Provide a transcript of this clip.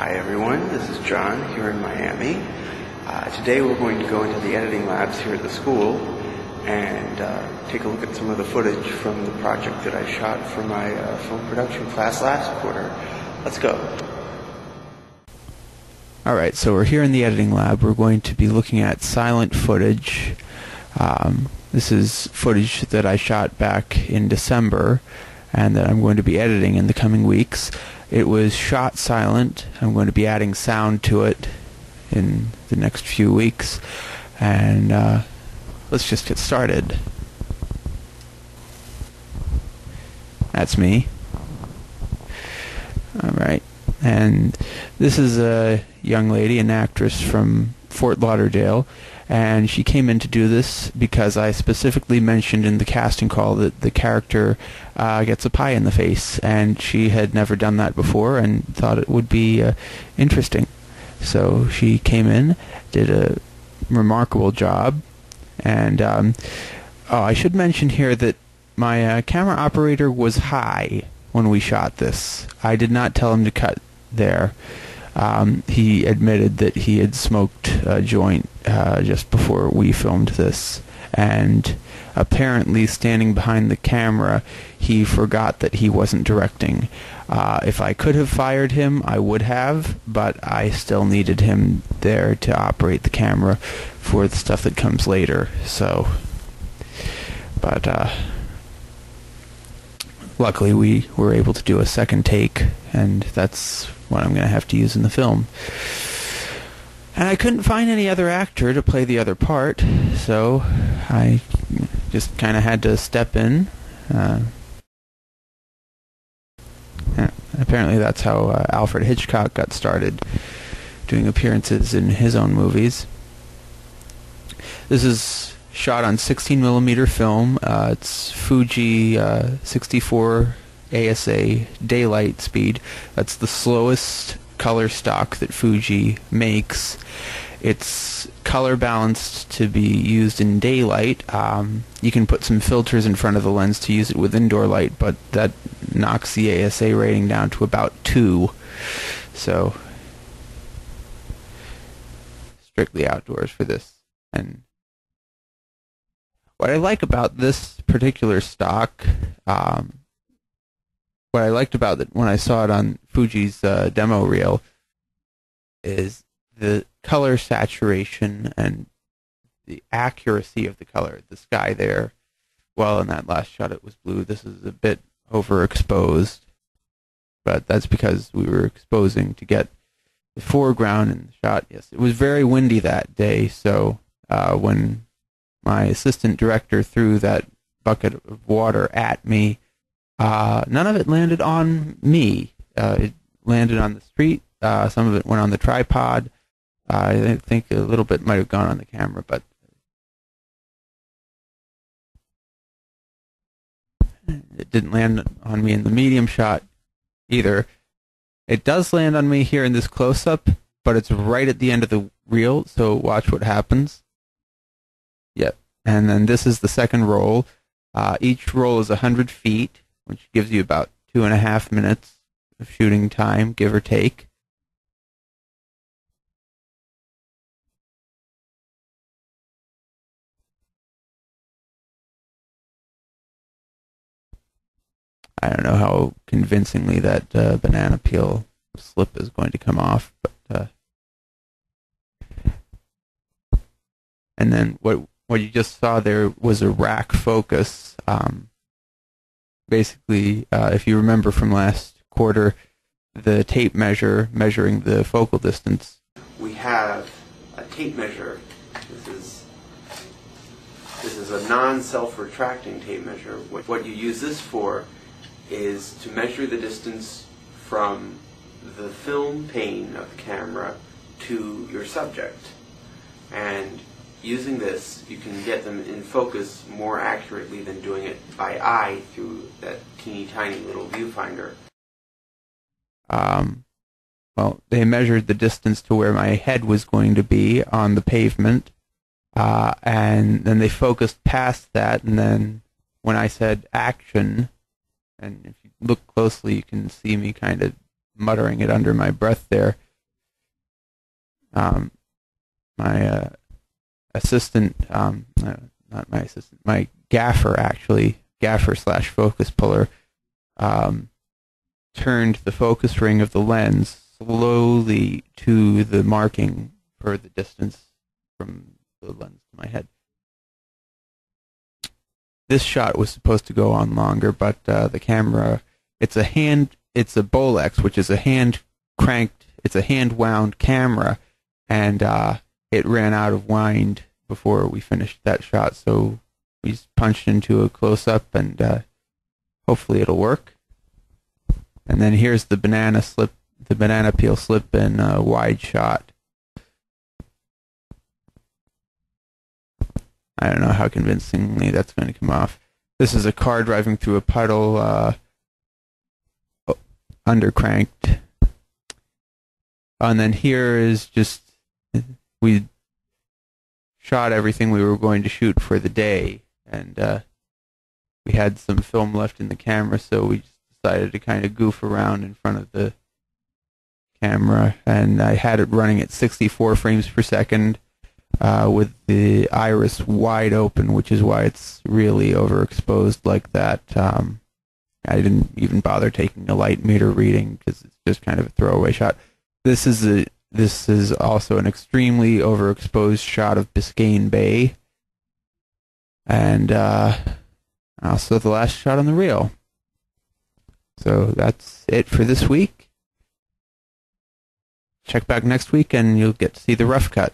Hi everyone, this is John here in Miami. Today we're going to go into the editing labs here at the school and take a look at some of the footage from the project that I shot for my film production class last quarter. Let's go. Alright, so we're here in the editing lab. We're going to be looking at silent footage. This is footage that I shot back in December and that I'm going to be editing in the coming weeks. It was shot silent. I'm going to be adding sound to it in the next few weeks. And let's just get started. That's me. Alright. And this is a young lady, an actress from Fort Lauderdale, and she came in to do this because I specifically mentioned in the casting call that the character gets a pie in the face, and she had never done that before and thought it would be interesting. So she came in, did a remarkable job, and I should mention here that my camera operator was high when we shot this. I did not tell him to cut there. He admitted that he had smoked a joint just before we filmed this, and apparently standing behind the camera he forgot that he wasn't directing. If I could have fired him, I would have, but I still needed him there to operate the camera for the stuff that comes later. So, but luckily we were able to do a second take, and that's what I'm going to have to use in the film. And I couldn't find any other actor to play the other part, so I just kind of had to step in. Apparently that's how Alfred Hitchcock got started doing appearances in his own movies. This is shot on 16mm film. It's Fuji 64 ASA daylight speed. That's the slowest color stock that Fuji makes. It's color balanced to be used in daylight. You can put some filters in front of the lens to use it with indoor light, but that knocks the ASA rating down to about 2. So strictly outdoors for this. And what I like about this particular stock, what I liked about it when I saw it on Fuji's demo reel, is the color saturation and the accuracy of the color. The sky there, well, in that last shot it was blue. This is a bit overexposed, but that's because we were exposing to get the foreground in the shot. Yes, it was very windy that day, so when my assistant director threw that bucket of water at me, none of it landed on me. It landed on the street. Some of it went on the tripod. I think a little bit might have gone on the camera, but it didn't land on me in the medium shot either. It does land on me here in this close-up, but it's right at the end of the reel, so watch what happens. Yep. And then this is the second roll. Each roll is 100 feet, which gives you about 2.5 minutes of shooting time, give or take. I don't know how convincingly that banana peel slip is going to come off, but and then what you just saw there was a rack focus. Basically, if you remember from last quarter, the tape measure measuring the focal distance. We have a tape measure. This is a non-self-retracting tape measure. What you use this for is to measure the distance from the film pane of the camera to your subject. And using this, you can get them in focus more accurately than doing it by eye through that teeny tiny little viewfinder. Well, they measured the distance to where my head was going to be on the pavement, and then they focused past that, and then when I said action, and if you look closely you can see me kind of muttering it under my breath there, My assistant, not my assistant, my gaffer actually, gaffer/focus puller, turned the focus ring of the lens slowly to the marking for the distance from the lens to my head. This shot was supposed to go on longer, but the camera, it's a Bolex, which is a hand-wound camera, and it ran out of wind before we finished that shot, so we just punched into a close-up, and hopefully it'll work. And then here's the banana peel slip in a wide shot. I don't know how convincingly that's going to come off. This is a car driving through a puddle, undercranked. And then here is just, we shot everything we were going to shoot for the day, and we had some film left in the camera, so we just decided to kind of goof around in front of the camera, and I had it running at 64 frames per second with the iris wide open, which is why it's really overexposed like that. I didn't even bother taking a light meter reading because it's just kind of a throwaway shot. This is also an extremely overexposed shot of Biscayne Bay, and also the last shot on the reel. So that's it for this week. Check back next week and you'll get to see the rough cut.